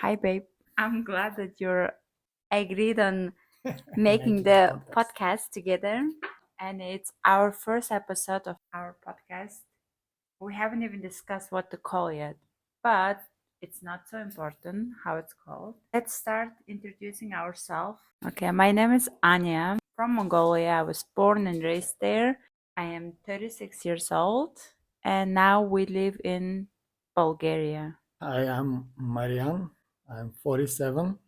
Hi, babe. I'm glad that you're agreed on making the podcast together. And it's our first episode of our podcast. We haven't even discussed what to call yet, but it's not so important how it's called. Let's start introducing ourselves. Okay, my name is Anya from Mongolia. I was born and raised there. I am 36 years old, and now we live in Bulgaria. I am Marian. I'm 47.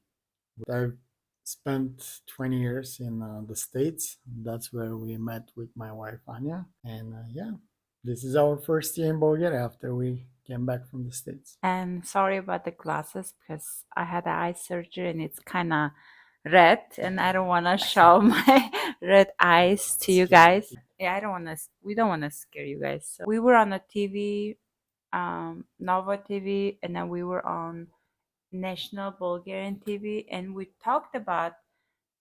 I've spent 20 years in the States. That's where we met with my wife Anya. And yeah, this is our first year in Bulgaria after we came back from the States. And sorry about the glasses because I had eye surgery and it's kind of red, and I don't want to show my red eyes to you guys. Yeah, I don't want to. We don't want to scare you guys. So we were on a TV, Nova TV, and then we were on National Bulgarian TV, and we talked about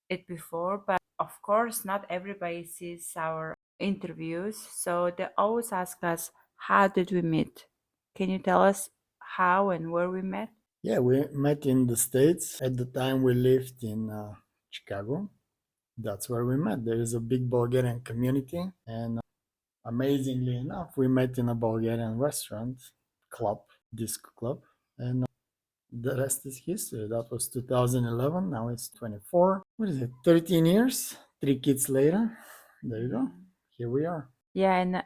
it before, but of course, not everybody sees our interviews. So they always ask us, how did we meet? Can you tell us how and where we met? Yeah, we met in the States. At the time, we lived in Chicago. That's where we met. There is a big Bulgarian community. And amazingly enough, we met in a Bulgarian restaurant, club, disco club. And the rest is history. That was 2011. Now it's 24. What is it? 13 years, three kids later. There you go. Here we are. Yeah, and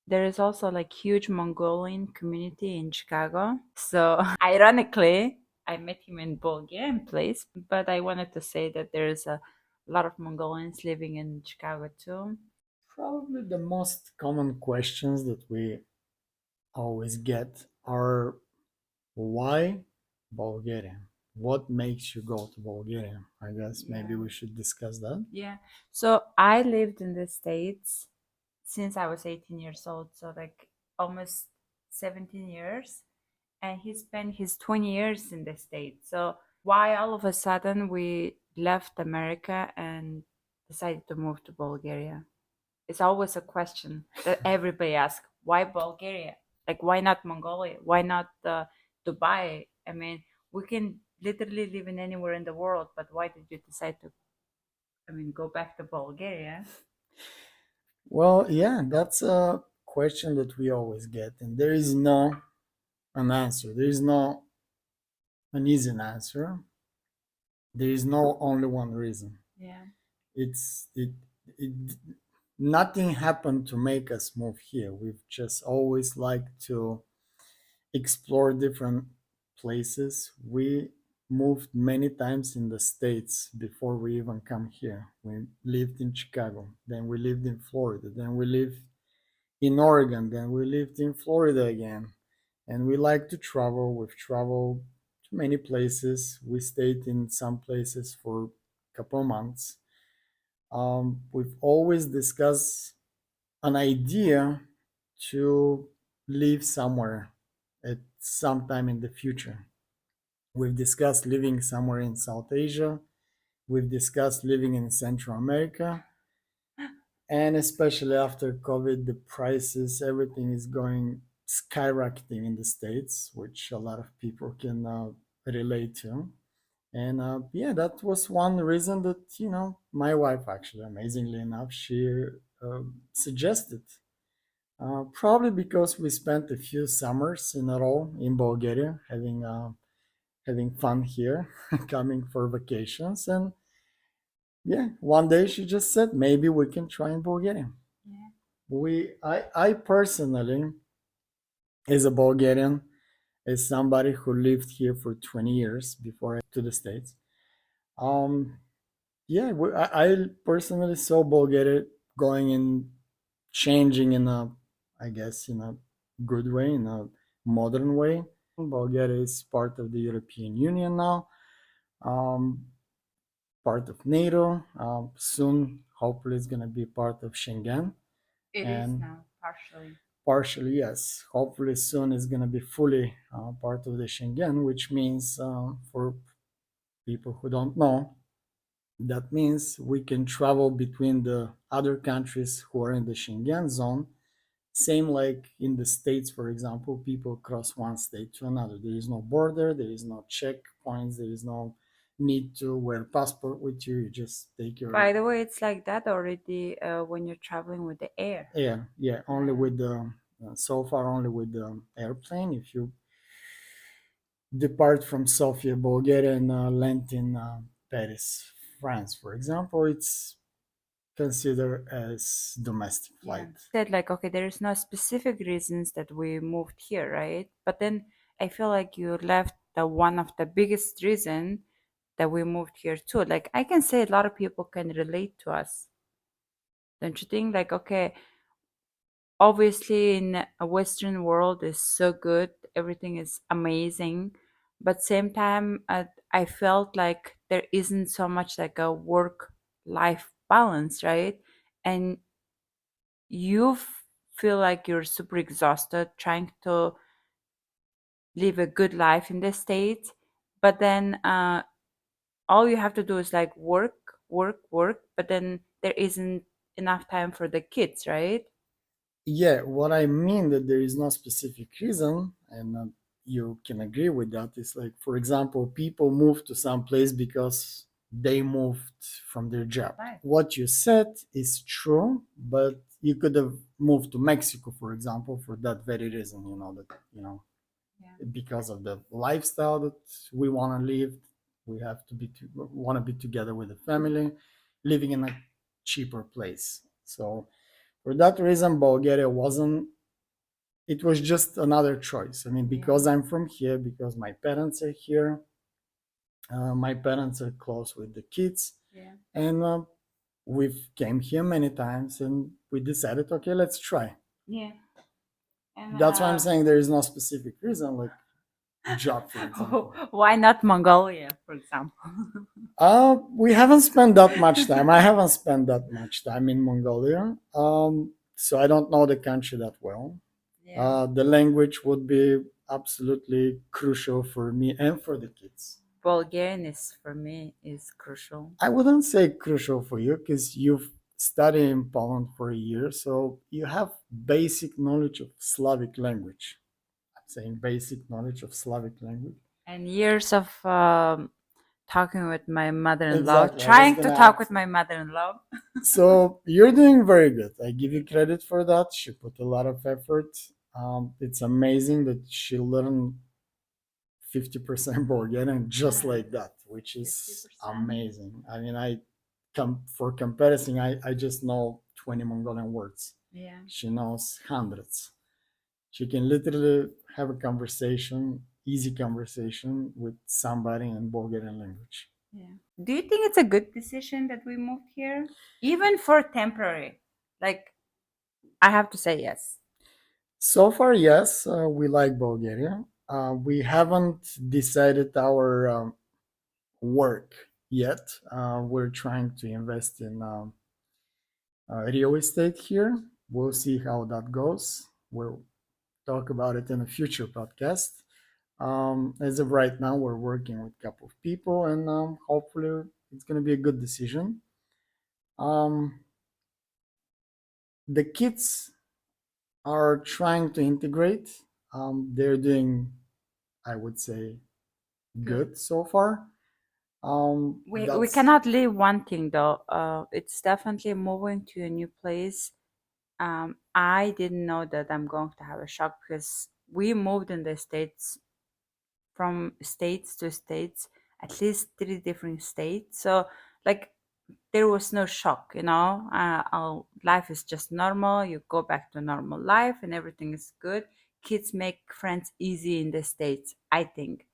there is also like huge Mongolian community in Chicago. So ironically, I met him in Bulgarian place, but I wanted to say that there's a lot of Mongolians living in Chicago too. Probably the most common questions that we always get are why Bulgaria? What makes you go to Bulgaria? I guess maybe Yeah. we should discuss that. Yeah. So I lived in the States since I was 18 years old, so like almost 17 years. And he spent his 20 years in the States. So why all of a sudden we left America and decided to move to Bulgaria? It's always a question that everybody asks. Why Bulgaria? Like, why not Mongolia? Why not Dubai? I mean, we can literally live in anywhere in the world, but why did you decide to, go back to Bulgaria? Well, yeah, that's a question that we always get, and there is no an answer. There is no an easy answer. There is no only one reason. Yeah. It's it nothing happened to make us move here. We've just always liked to explore different places. We moved many times in the States before we even come here. We lived in Chicago, then we lived in Florida, then we lived in Oregon, then we lived in Florida again. And we like to travel. We've traveled to many places. We stayed in some places for a couple of months. We've always discussed an idea to live somewhere at some time in the future. We've discussed living somewhere in South Asia. We've discussed living in Central America. And especially after COVID, the prices, everything is going skyrocketing in the States, which a lot of people can relate to. And yeah, that was one reason that, my wife actually, amazingly enough, she suggested. Probably because we spent a few summers in a row in Bulgaria, having fun here, coming for vacations, and yeah, one day she just said maybe we can try in Bulgaria. Yeah. I personally, as a Bulgarian, as somebody who lived here for 20 years before I to the States, um, yeah, I personally saw Bulgaria going in, changing in a, I guess, in a good way, in a modern way. Bulgaria is part of the European Union now, um, part of NATO. Soon, hopefully, it's going to be part of Schengen. It is And now, partially. partially, yes. Hopefully, soon it's going to be fully part of the Schengen, which means for people who don't know, that means we can travel between the other countries who are in the Schengen zone Same like in the States, for example, people cross one state to another. There is no border, there is no checkpoints, there is no need to wear passport with you. You just take your By the way, it's like that already when you're traveling with the air. yeah, only with the so far only with the airplane. If you depart from Sofia, Bulgaria, and land in Paris, France, for example, it's considered as domestic Yeah. flight. Said like, okay, there's no specific reasons that we moved here, right? But then I feel like you left the one of the biggest reason that we moved here too. Like I can say a lot of people can relate to us. Don't you think? Like, okay, obviously in a Western world is so good, everything is amazing, but same time I felt like there isn't so much like a work life balance, right? And you feel like you're super exhausted trying to live a good life in the States, but then all you have to do is like work, work, work, but then there isn't enough time for the kids, right? Yeah, what I mean that there is no specific reason, and you can agree with that, is like, for example, people move to some place because they moved from their job. Right. What you said is true, but you could have moved to Mexico, for example, for that very reason. Yeah. Because of the lifestyle that we want to live, we have to want to be together with the family, living in a cheaper place. So for that reason, Bulgaria wasn't. It was just another choice. I mean, Yeah. because I'm from here, because my parents are here, my parents are close with the kids, Yeah. and we've came here many times, and we decided, okay, let's try. Yeah. And That's why I'm saying there is no specific reason, like job, for example. why not Mongolia, for example? We haven't spent that much time. I haven't spent that much time in Mongolia, so I don't know the country that well. Yeah. The language would be absolutely crucial for me and for the kids. Bulgarian is for me is crucial. I wouldn't say crucial for you because you've studied in Poland for a year, so you have basic knowledge of Slavic language. I'm saying basic knowledge of Slavic language. And years of talking with my mother-in-law, Exactly. I was trying to gonna talk add. with my mother-in-law. So you're doing very good. I give you credit for that. She put a lot of effort. It's amazing that she learned 50% Bulgarian just like that, which is 50%. amazing. I mean, I come for comparison, I just know 20 Mongolian words. Yeah. She knows hundreds. She can literally have a conversation, easy conversation with somebody in Bulgarian language. Yeah. Do you think it's a good decision that we moved here? Even for temporary? Like, I have to say yes. So far, yes, we like Bulgaria. We haven't decided our work yet. We're trying to invest in real estate here. We'll see how that goes. We'll talk about it in a future podcast. As of right now, we're working with a couple of people, and hopefully, it's going to be a good decision. Um, the kids are trying to integrate. They're doing, I would say, Good. good so far. We That's cannot leave one thing though. It's definitely moving to a new place. I didn't know that I'm going to have a shock because we moved in the States from states to states, at least three different states. So, like, there was no shock, you know. Our life is just normal. You go back to normal life and everything is good. Kids make friends easy in the States, I think.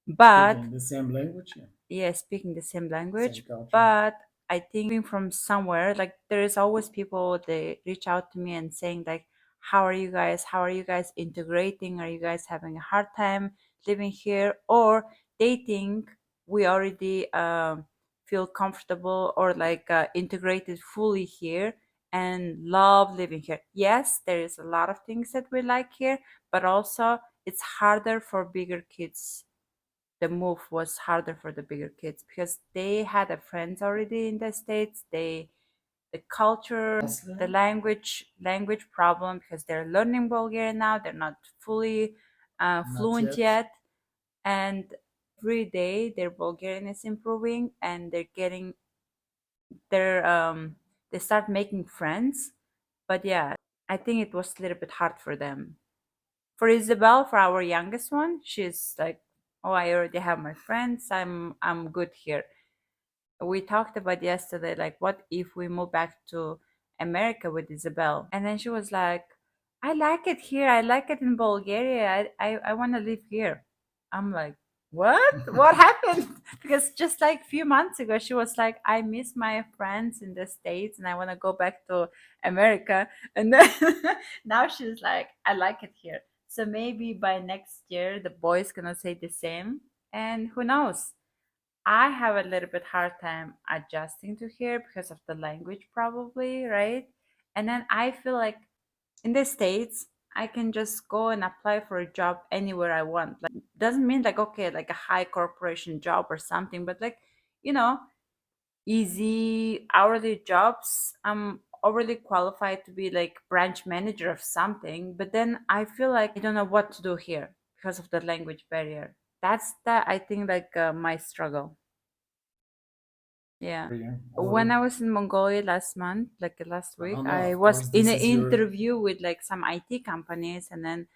But speaking the same language, yeah, yeah, speaking the same same language, culture. but I think moving from somewhere, like there is always people they reach out to me and saying like, how are you guys? How are you guys integrating? Are you guys having a hard time living here? Or they think we already feel comfortable or like integrated fully here and love living here. Yes, there is a lot of things that we like here, but also it's harder for bigger kids. The move was harder for the bigger kids because they had a friends already in the States. They the culture, the language problem because they're learning Bulgarian now. They're not fully Not fluent yet. yet, and every day their Bulgarian is improving, and they're they start making friends. But yeah, I think it was a little bit hard for them. For Isabel, for our youngest one, she's like, "Oh, I already have my friends. I'm good here." We talked about yesterday, like, what if we move back to America with Isabel? And then she was like, I like it here. I like it in Bulgaria. I want to live here. I'm like, what? What happened? Because just like a few months ago, she was like, I miss my friends in the States and I want to go back to America. And then now she's like, I like it here. So maybe by next year, the boy's going to say the same. And who knows? I have a little bit hard time adjusting to here because of the language probably, right? And then I feel like in the States, I can just go and apply for a job anywhere I want. Like doesn't mean like okay, like a high corporation job or something, but like, you know, easy hourly jobs. I'm overly qualified to be like branch manager of something, but then I feel like I don't know what to do here because of the language barrier. That's the I think like my struggle. Yeah. Yeah. When I was in Mongolia last month, like last I week, don't know. I Of was course, in this an is your. interview with like some IT companies, and then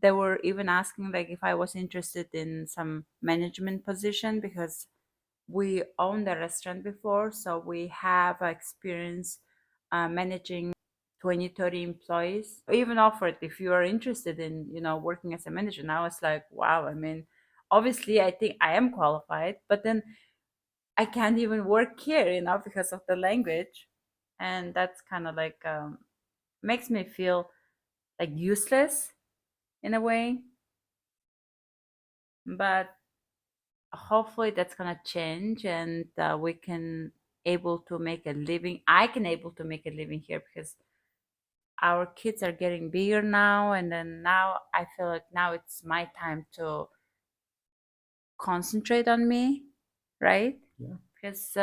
they were even asking like if I was interested in some management position because we owned a restaurant before, so we have experience managing 20, 30 employees. Even offered if you are interested in, working as a manager. And I was like, wow, I mean, obviously I think I am qualified, but then I can't even work here, because of the language. And that's kind of like makes me feel like useless in a way. But hopefully that's gonna change and we can able to make a living. I can able to make a living here because our kids are getting bigger now, and then now I feel like now it's my time to concentrate on me, right? Yeah. Because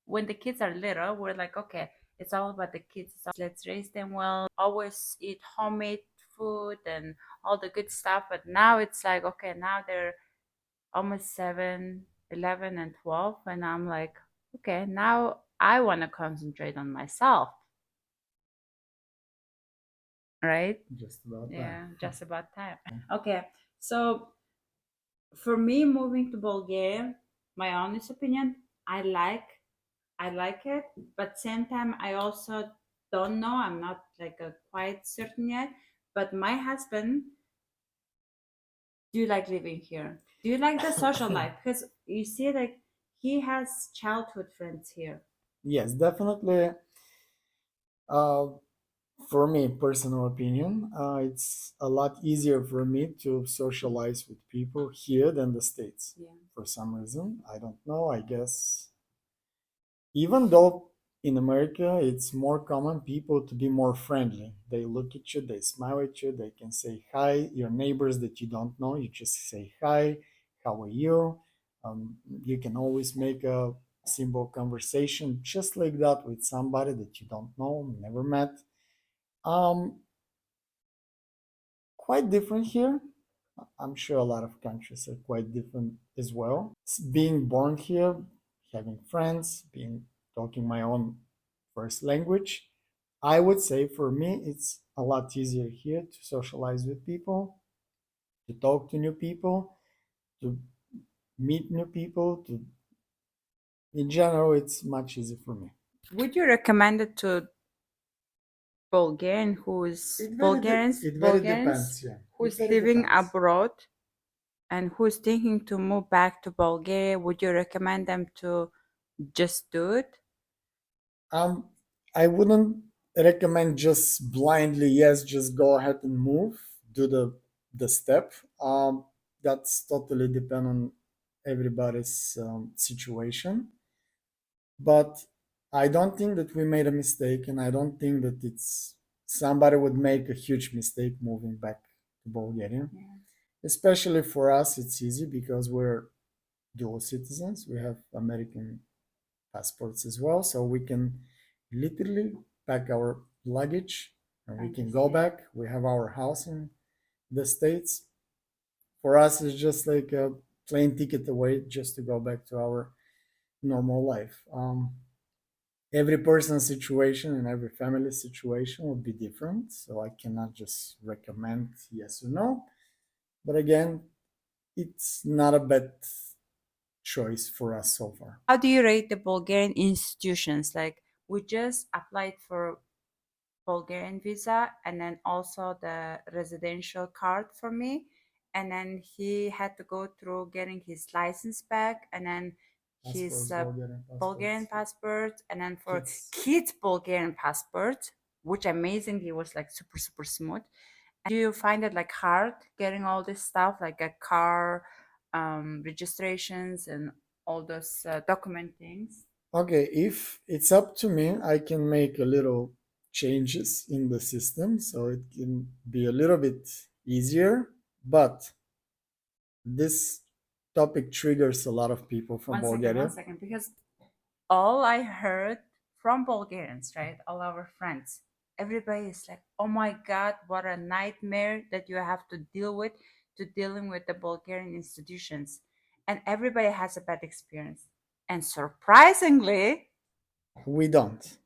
when the kids are little, we're like, okay, it's all about the kids. Let's raise them well. Always eat homemade food and all the good stuff. But now it's like, okay, now they're almost 7, 11, and 12. And I'm like, okay, now I want to concentrate on myself, right? Just about time. Yeah, just about time. Okay, so for me, moving to Bulgaria, my honest opinion, I like I like it, but same time I also don't know. I'm not like quite certain yet. But my husband, do you like living here? Do you like the social life? Because you see, like he has childhood friends here. Yes, definitely. Uh, for me, personal opinion, it's a lot easier for me to socialize with people here than the States. Yeah. For some reason, I don't know. I guess even though in America it's more common people to be more friendly. They look at you, they smile at you, they can say hi. Your neighbors that you don't know, you just say hi, how are you? You can always make a simple conversation just like that with somebody that you don't know, never met. Um, Quite different here. I'm sure a lot of countries are quite different as well. Being born here, having friends, being talking my own first language, I would say for me it's a lot easier here to socialize with people, to talk to new people, to meet new people. To in general, it's much easier for me. Would you recommend it to Bulgarian who's Bulgarians It very Bulgarians depends. Yeah, it who's very living depends. abroad and who's thinking to move back to Bulgaria? Would you recommend them to just do it? Um, I wouldn't recommend just blindly, yes, just go ahead and move, do the step. That's totally depend on everybody's situation. But I don't think that we made a mistake, and I don't think that it's somebody would make a huge mistake moving back to Bulgaria. Yeah. Especially for us, it's easy because we're dual citizens. We have American passports as well, so we can literally pack our luggage and we And can just go leave. back. We have our house in the States. For us, it's just like a plane ticket away just to go back to our normal life. Every person's situation and every family situation would be different, so I cannot just recommend yes or no. But again, it's not a bad choice for us so far. How do you rate the Bulgarian institutions? Like, we just applied for Bulgarian visa and then also the residential card for me. And then he had to go through getting his license back and then his Passports, Bulgarian Bulgarian passports, passport and then for kids. kids Bulgarian passport, which amazingly was like super super smooth. Do you find it like hard getting all this stuff like a car registrations and all those document things? Okay, if it's up to me, I can make a little changes in the system so it can be a little bit easier. But this topic triggers a lot of people from One Bulgaria. second, because all I heard from Bulgarians, right? All our friends, everybody is like, "Oh my God, what a nightmare that you have to deal with to dealing with the Bulgarian institutions," and everybody has a bad experience. And surprisingly, We don't.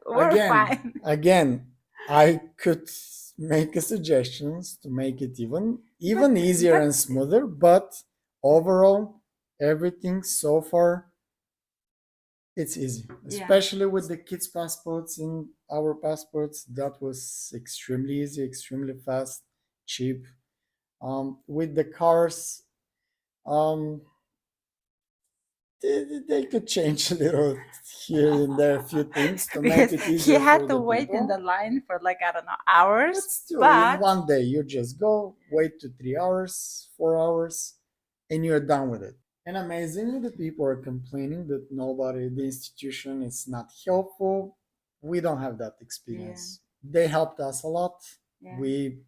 we're Again, fine. again, I could make suggestions to make it even But even easier but and smoother, but overall, everything so far it's easy, yeah, especially with the kids' passports and our passports. That was extremely easy, extremely fast, cheap. With the cars, um, they could change a little here and there, a few things to make because it he easier had for to the wait in the people. line for like I don't know But hours, still, in but one day, you just go, wait 2 3 hours, 4 hours, and you're done with it. And amazingly, the people are complaining that nobody, the institution is not helpful. We don't have that yeah, experience. They helped us a lot. yeah. We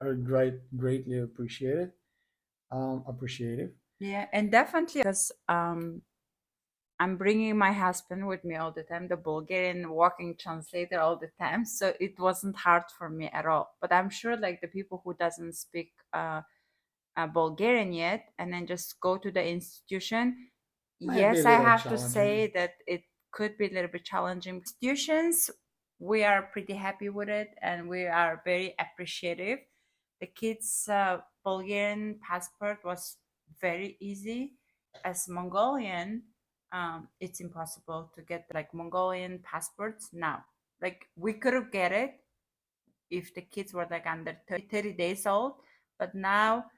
are greatly appreciative. Yeah, and definitely because I'm bringing my husband with me all the time, the Bulgarian walking translator all the time, so it wasn't hard for me at all. But I'm sure like the people who doesn't speak Bulgarian yet and then just go to the institution, Might be a yes, I little have to challenging. say that it could be a little bit challenging. Institutions, we are pretty happy with it and we are very appreciative. The kids' Bulgarian passport was very easy. As Mongolian, it's impossible to get like Mongolian passports now. Like we could have get it if the kids were like under 30 days old, but now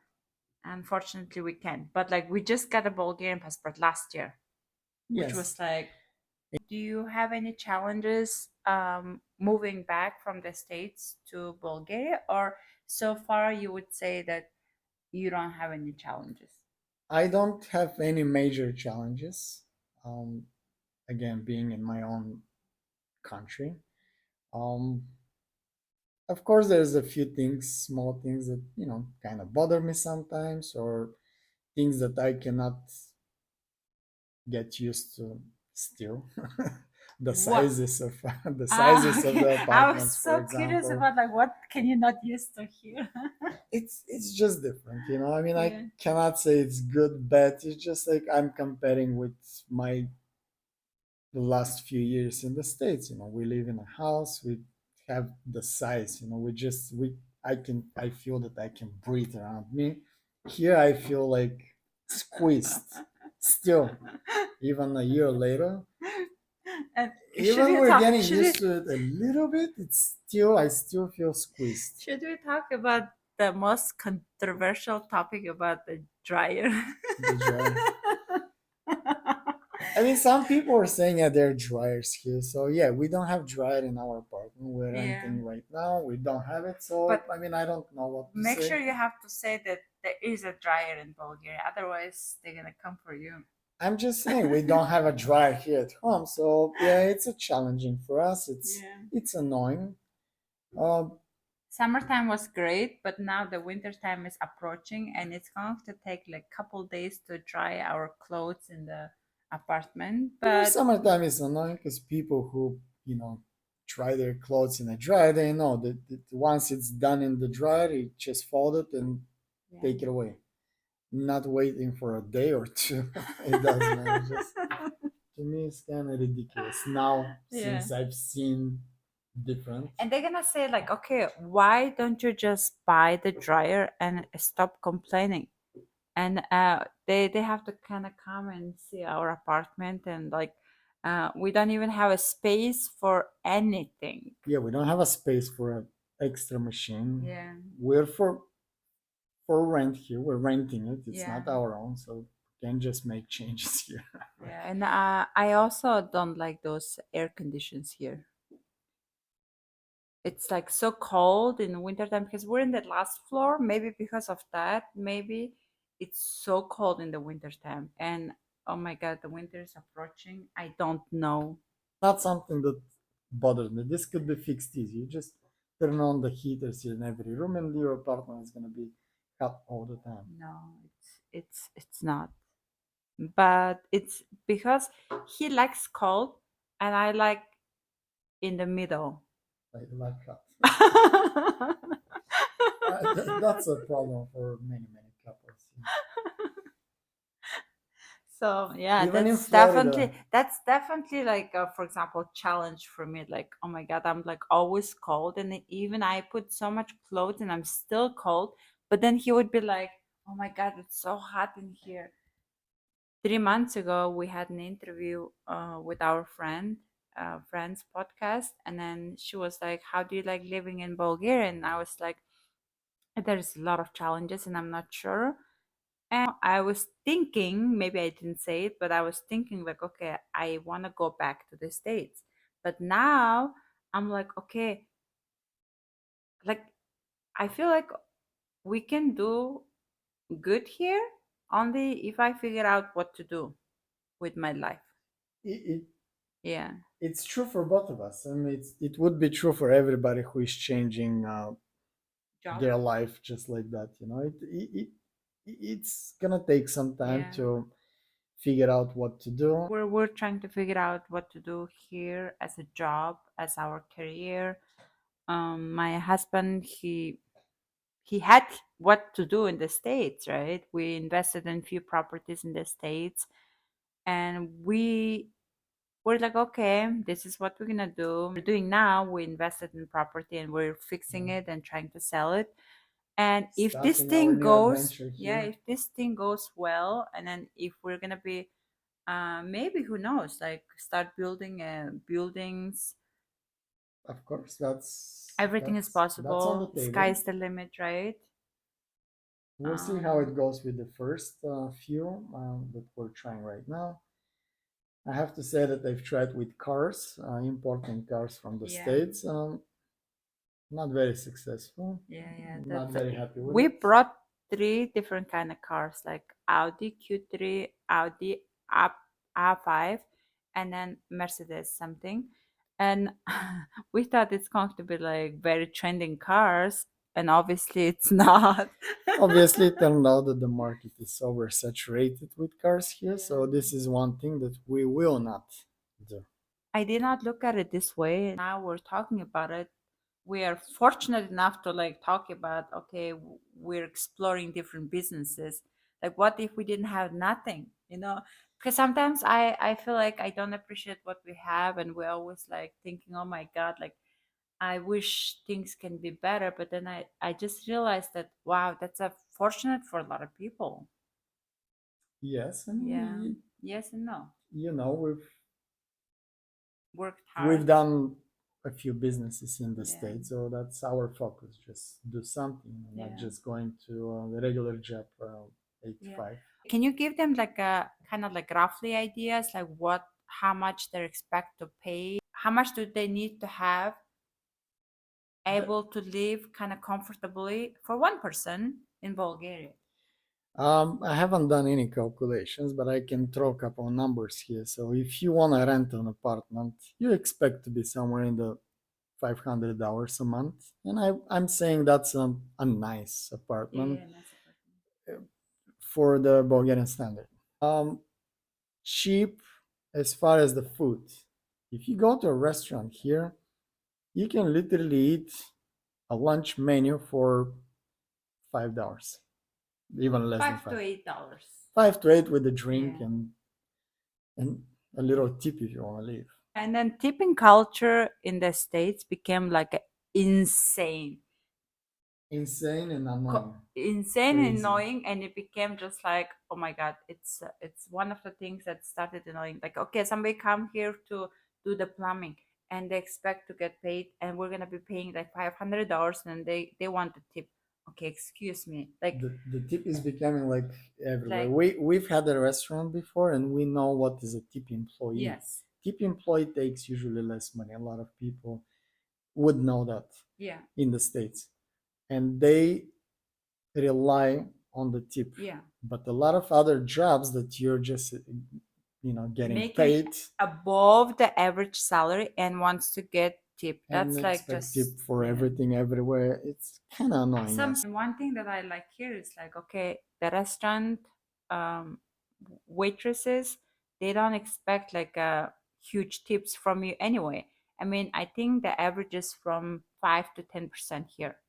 unfortunately we can't. But like we just got a Bulgarian passport last year, which Yes, was like, do you have any challenges moving back from the States to Bulgaria? Or so far you would say that you don't have any challenges? I don't have any major challenges. Um, again, being in my own country. Um, of course, there's a few things, small things that kind of bother me sometimes, or things that I cannot get used to still. The What? sizes of the Ah, sizes of okay. the I was apartments, for so curious example. about like what can you not used to hear? It's just different. I mean, I Yeah. cannot say it's good, bad. It's just like I'm comparing with my the last few years in the States. We live in a house, we have the size, I feel that I can breathe around me. Here I feel like squeezed still, even a year later. And should Even we we're talk? getting used to it a little bit, I still feel squeezed. Should we talk about the most controversial topic about the dryer? The dryer. I mean, some people are saying that there are dryers here. So yeah, we don't have dryer in our apartment. We're Yeah, renting right now. We don't have it. So but I mean, I don't know what to make say. sure you have to say that there is a dryer in Bulgaria. Otherwise, they're gonna come for you. I'm just saying we don't have a dryer here at home. So yeah, it's a challenging for us. It's Yeah. it's annoying. Um, Summertime was great, but now the winter time is approaching, and it's going to take like couple days to dry our clothes in the apartment, In the but summertime, it's annoying because people who, you know, dry their clothes in a dryer, they know that once it's done in the dryer, you just fold it and yeah. take it away. Not waiting for a day or two. It doesn't matter. Just to me, it's kind of ridiculous now Yeah. since I've seen different. And they're gonna say like, okay, why don't you just buy the dryer and stop complaining? And they have to kind of come and see our apartment, and like we don't even have a space for anything. Yeah, we don't have a space for an extra machine. Yeah. We're for rent here. We're renting it. It's Yeah. not our own, so we can just make changes here. Yeah, and I also don't like those air conditions here. It's like so cold in the wintertime because we're in the last floor. Maybe because of that, maybe it's so cold in the wintertime. And oh my God, the winter is approaching. I don't know. Not something that bothers me. This could be fixed easy. You just turn on the heaters in every room, and your apartment is gonna be hot all the time. No, it's not. But it's because he likes cold and I like in the middle. Like hot. That's a problem for many couples. So yeah, Even in that's definitely Florida, that's definitely like for example challenge for me. Like oh my God, I'm like always cold, and then even I put so much clothes and I'm still cold. But then he would be like, oh my God, it's so hot in here. 3 months ago, we had an interview with our friend's podcast, and then she was like, "How do you like living in Bulgaria?" And I was like, "There's a lot of challenges, and I'm not sure." I was thinking, maybe I didn't say it, but I was thinking like, okay, I want to go back to the States. But now I'm like, okay, like I feel like we can do good here only if I figure out what to do with my life. it Yeah. it's true for both of us, and it would be true for everybody who is changing Job. their life just like that. You know, it's gonna take some time Yeah. to figure out what to do. We're trying to figure out what to do here as a job, as our career. My husband, he had what to do in the States, right? We invested in few properties in the States, and we were like, okay, this is what we're gonna do. We're doing now. We invested in property and we're fixing Yeah. it and trying to sell it. And if this Starting our thing new goes, adventure yeah, here. if this thing goes well, and then if we're gonna be, maybe who knows, like start building buildings. Of course, Everything is that's on the possible. table. Sky's the limit, right? We'll see how Um, it goes with the first few that we're trying right now. I have to say that I've tried with cars, importing cars from the yeah. States. Not very successful. Yeah, yeah. Not That's very happy with we it. brought three different kind of cars, like Audi Q3, Audi A A5, and then Mercedes something. And we thought it's going to be like very trending cars, and obviously it's not. Obviously, it turned out that the market is oversaturated with cars here, so Yeah. this is one thing that we will not do. I did not look at it this way. Now we're talking about it. We are fortunate enough to like talk about, okay, we're exploring different businesses. Like what if we didn't have nothing, you know? Because sometimes I feel like I don't appreciate what we have, and we're always like thinking, oh my God, like I wish things can be better. But then I just realized that wow, that's a fortunate for a lot of people. Yes, I Yeah. mean, Yes and no. you know, Worked we've hard. done a few businesses in the Yeah. States, so that's our focus. Just do something, not Yeah. just going to the regular job, eight to Yeah. five. Can you give them like a kind of like roughly ideas, like what, how much they expect to pay? How much do they need to have The- able to live kind of comfortably for one person in Bulgaria? I haven't done any calculations, but I can throw a couple of numbers here. So if you want to rent an apartment, you expect to be somewhere in the $500 a month, and I'm saying that's a nice Yeah, apartment yeah, nice apartment. for the Bulgarian standard. cheap as far as the food. If you go to a restaurant here, you can literally eat a lunch menu for $5, even less than Five to five. eight dollars. 5 to 8 with a drink Yeah. and a little tip if you want to leave. And then tipping culture in the States became like insane. Insane and annoying. Insane and Crazy. annoying, and it became just like, oh my god, it's one of the things that started annoying. Like, okay, somebody come here to do the plumbing, and they expect to get paid, and we're gonna be paying like $500, and they want the tip. Okay, excuse me, The tip is becoming like everywhere. like We've had a restaurant before and we know what is a tip employee. yes, Tip employee takes usually less money. A lot of people would know that yeah, in the States. And they rely on the tip. yeah, But a lot of other jobs that you're just getting making paid above the average salary and wants to get tip. and That's like expect tip just for yeah. everything everywhere. It's kind of annoying, Some yes. one thing that I like here is like, okay, the restaurant um, waitresses, they don't expect like huge tips from you anyway. I mean, I think the average is from 5 to 10% here,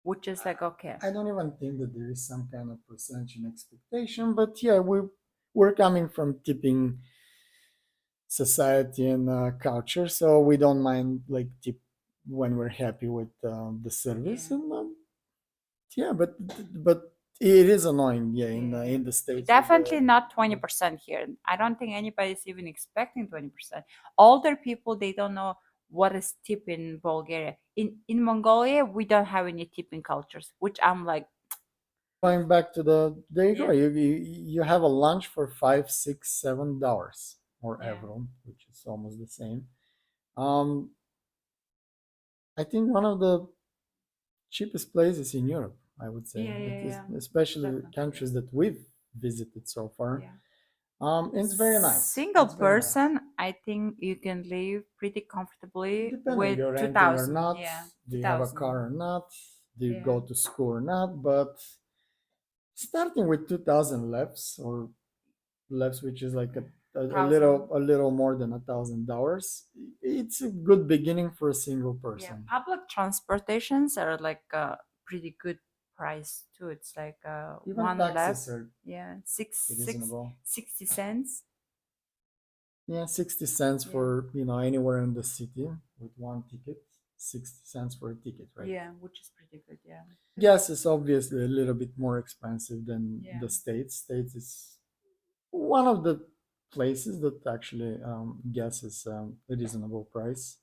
which is like okay. I don't even think that there is some kind of percentage in expectation, but yeah, we're coming from tipping society and culture, so we don't mind like tip when we're happy with the service, Yeah. and yeah, but it is annoying, yeah, Yeah. in the States with Definitely not 20% here. I don't think anybody's even expecting 20%. Older people, they don't know what is tip in Bulgaria. In Mongolia, we don't have any tipping cultures, which I'm like, going back to the there you go, yeah, you have a lunch for $5, $6, $7 or yeah, euro, which is almost the same. um I think one of the cheapest places in Europe, I would say. yeah, It yeah, is yeah. especially the Definitely, countries that we've visited so far. yeah. And it's very nice. Single It's very nice. person, I think you can live pretty comfortably Depending, with you're renting or 2000. not, Yeah, do you have a 2000. car or not, do you Yeah, go to school or not. But starting with 2000 lefs or lefs, which is like thousand. a little more than $1,000, it's a good beginning for a single Yeah, person. public transportations are like a pretty good price too. It's like Even one left. taxes are Yeah, reasonable. 60 cents. Yeah, 60 cents Yeah, for, anywhere in the city with one ticket. 60 cents for a ticket, right? yeah, which is pretty good. Yeah, Gas is obviously a little bit more expensive than yeah. the States. States is one of the places that actually gas is a reasonable price.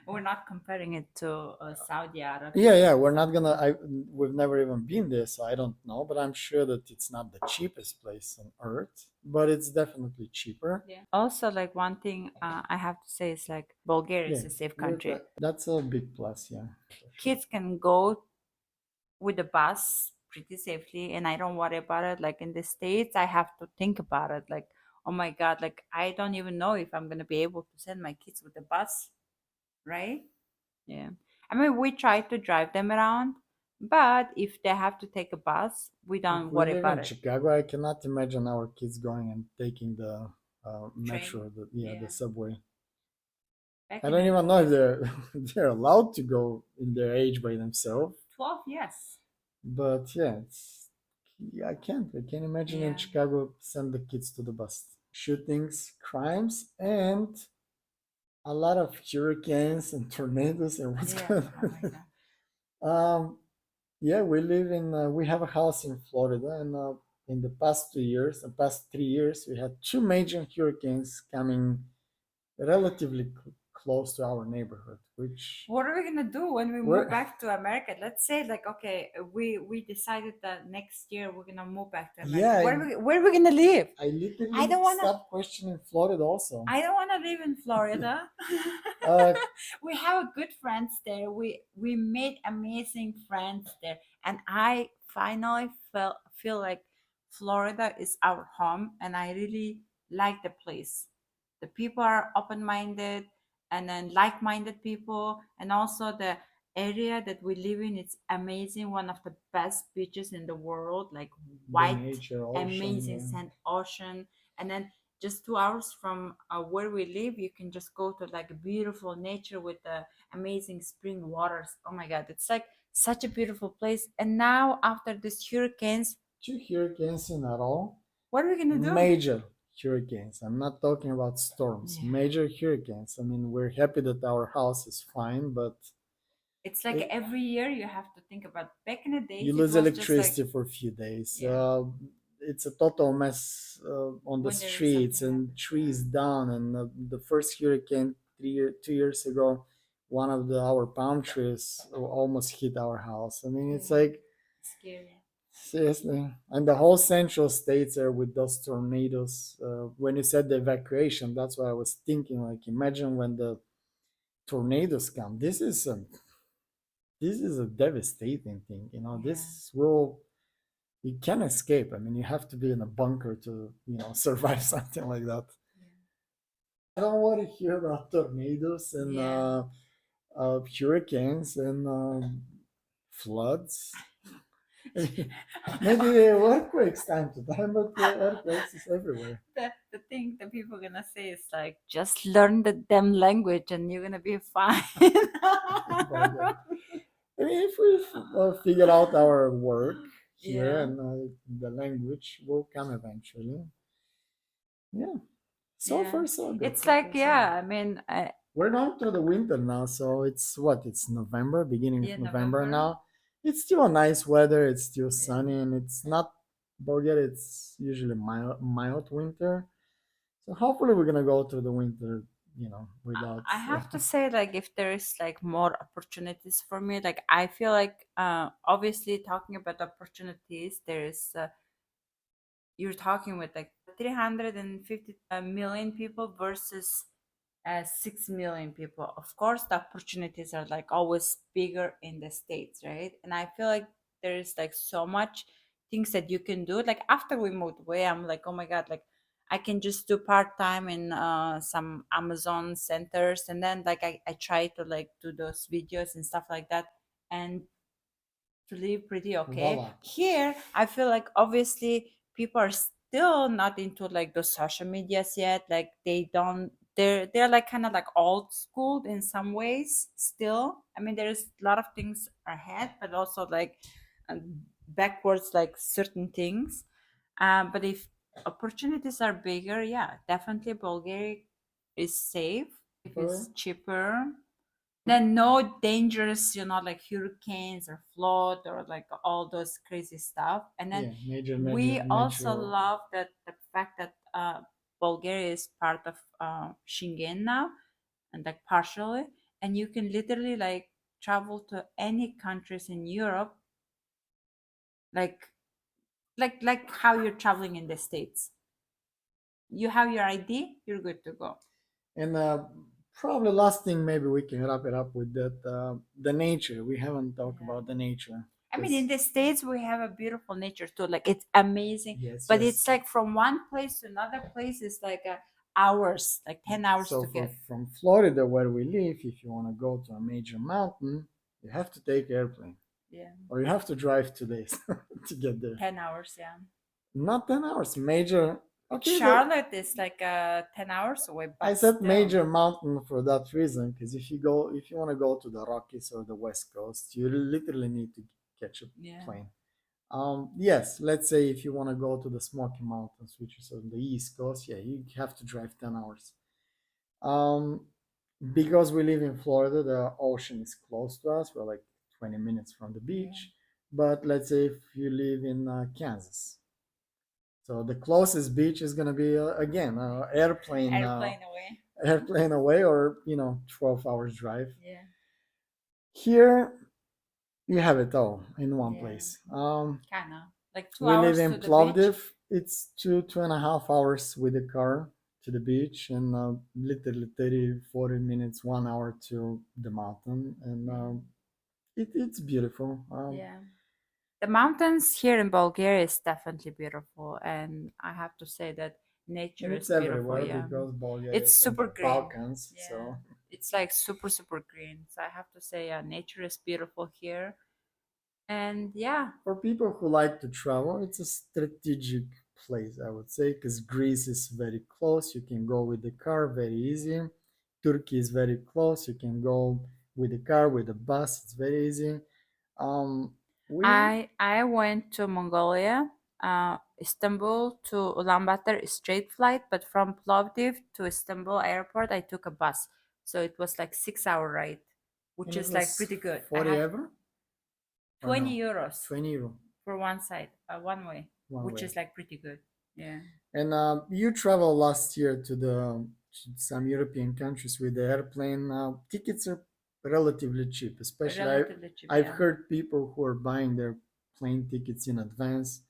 We're not comparing it to Saudi Yeah, Arabia yeah, or we're not something. gonna. We've never even been there, so I don't know. But I'm sure that it's not the cheapest place on earth, but it's definitely cheaper. Yeah. Also, like one thing I have to say is like Bulgaria Yeah, is a safe we're country. that's a big plus. Yeah, for sure. Kids can go with the bus pretty safely, and I don't worry about it. Like in the States, I have to think about it. Like, oh my God, like I don't even know if I'm gonna be able to send my kids with the bus, right? Yeah. I mean, we try to drive them around, but if they have to take a bus, we If don't we worry live about in it. Chicago, I cannot imagine our kids going and taking the Train. metro, the Yeah. subway. Back I in don't the even know if they're they're allowed to go in their age by themselves. 12, yes. But yeah, I can't imagine in Yeah. Chicago send the kids to the bus. Shootings, crimes, and a lot of hurricanes and tornadoes and what's Yeah. going Oh my God. on. Yeah, we have a house in Florida, and in the the past 3 years, we had two major hurricanes coming relatively close to our neighborhood, which What are we gonna do when we move we're back to America? Let's say like okay, we decided that next year we're gonna move back to yeah, America. Where are we gonna live? I I literally don't wanna stopped questioning Florida also. I don't wanna live in Florida. uh, We have good friends there. We made amazing friends there, and I finally feel like Florida is our home, and I really like the place. The people are open minded, and then like minded people, and also area that we live in, it's amazing. One of the best beaches in the world, like The white, nature, ocean, amazing yeah. sand, ocean. And then just 2 hours from where we live, you can just go to like beautiful nature with the amazing spring waters. Oh my God, it's like such a beautiful place. And now after these hurricanes, Two hurricanes in a row. what are we gonna do? Major hurricanes. I'm not talking about storms. Yeah. Major hurricanes. I mean, we're happy that our house is fine, but It's like it, every year you have to think about. Back in the you days, it lose was just like, electricity for a few days. yeah, It's a total mess on the when there is streets something and happens. Yeah, trees down. And the first hurricane 2 years ago, one of our palm trees almost hit our house. I mean, it's yeah, like scary. seriously, and the whole central states are with those tornadoes. When you said the evacuation, that's what I was thinking. Like, imagine when the tornadoes come. This is a devastating thing. You know, Yeah, this will you can't escape. I mean, you have to be in a bunker to survive something like that. I don't want to hear about tornadoes and yeah, hurricanes and floods. Maybe earthquakes time to time, but earthquakes is everywhere. the thing that people are gonna say is like, just learn the damn language and you're gonna be fine. But I mean, if we figure out our work here Yeah, and the language will come eventually. Yeah, so yeah. far so good. It's So like, far so good. yeah, I mean, We're going through the winter now, so it's what? It's November, beginning yeah, of November November. now. It's still a nice weather. It's still Yeah. sunny, and it's not Bulgaria. It's usually mild winter. So hopefully we're gonna go through the winter, without. I have to say, like, if there is like more opportunities for me, like, I feel like, obviously, talking about opportunities, there is, you're talking with like 350 million people versus 6 million people. Of course, the opportunities are like always bigger in the States, right? And I feel like there is like so much things that you can do. Like after we moved away, I'm like, oh my God, like I can just do part time in some Amazon centers. And then like I try to like do those videos and stuff like that. And to live pretty okay. Voila. Here, I feel like obviously people are still not into like the social medias yet. Like they don't, they're like kind of like old school in some ways still. I mean, there's a lot of things ahead, but also like backwards, like certain things. But if opportunities are bigger, yeah, definitely Bulgaria is safe. If it's For cheaper, then no dangerous, like hurricanes or flood or like all those crazy stuff. And then yeah, major, we major also natural. love that the fact that Bulgaria is part of Schengen now, and like partially, and you can literally like travel to any countries in Europe, like like how you're traveling in the States. You have your ID, you're good to go. And probably last thing, maybe we can wrap it up with that. The nature. We haven't talked Yeah. about the nature. I mean, 'Cause- in the States, we have a beautiful nature too. Like it's amazing, yes, but it's yes. like from one place to another place, it's like hours, like 10 hours So to get. from Florida, where we live, if you want to go to a major mountain, you have to take airplane, Yeah, or you have to drive 2 days to get there. 10 hours, yeah. Not 10 hours. Major. Okay, Charlotte is like 10 hours away, I but said still. major mountain for that reason, because if you want to go to the Rockies or the West Coast, you literally need to catch a Yeah, plane. Yes, let's say if you want to go to the Smoky Mountains, which is on the East Coast, yeah, you have to drive 10 hours. Um, because we live in Florida, the ocean is close to us. We're like 20 minutes from the yeah. beach. But let's say if you live in Kansas, so the closest beach is gonna be again Airplane away. airplane away, or 12 hours drive. Yeah, Here you have it all in one yeah. place. Kind of. Like two We live hours in to the beach. Plovdiv. It's 2.5 hours with the car to the beach, and literally 30, 40 minutes, 1 hour to the mountain. And Yeah. it's beautiful. Yeah. The mountains here in Bulgaria is definitely beautiful, and I have to say that nature And is it's beautiful. everywhere Yeah, because Bulgaria it's is on super the green. Balkans. Yeah, So It's like super super green. So I have to say, nature is beautiful here. And yeah, For people who like to travel, it's a strategic place, I would say, because Greece is very close. You can go with the car very easy. Turkey is very close. You can go with the car, with the bus. It's very easy. We I went to Mongolia, Istanbul to Ulaanbaatar straight flight, but from Plovdiv to Istanbul airport I took a bus, so it was like 6 hour ride, which and it is like was pretty good. I 40 had ever or 20 no? euros 20 euro for one side, one way, one which way. is like pretty good. Yeah, And you traveled last year to some European countries with the airplane. Tickets are relatively cheap, especially relatively cheap. I've Yeah, heard people who are buying their plane tickets in advance.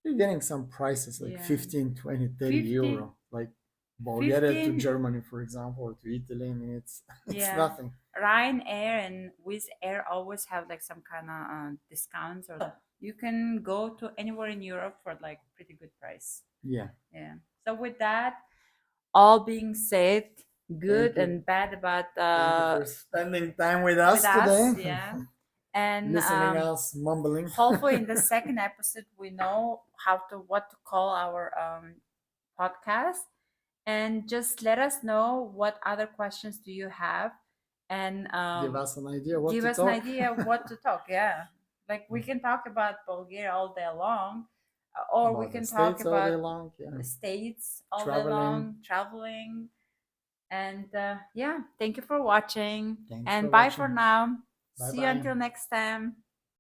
You're getting some prices like yeah. 15, 20, 30 15, euro. Like Bulgaria to 15. Germany, for example, or to Italy. I mean, it's it's Yeah, nothing. Ryanair and Wizz Air always have like some kind of discounts, or you can go to anywhere in Europe for like pretty good price. Yeah. Yeah. So with that, all being said, Thank good you. and bad about Thank you for spending time with with us today. us, yeah. And Listening us mumbling. hopefully in the second episode we know how to what to call our podcast, and just let us know what other questions do you have, and Give us an idea what give to us an talk. idea of what to talk. Yeah, like we can talk about Bulgaria all day long, or we About the can talk states all about day long. Yeah. states all day Traveling. long, traveling. And yeah, thank you for watching, Thanks for and bye for watching. now. Bye See you bye. until next time.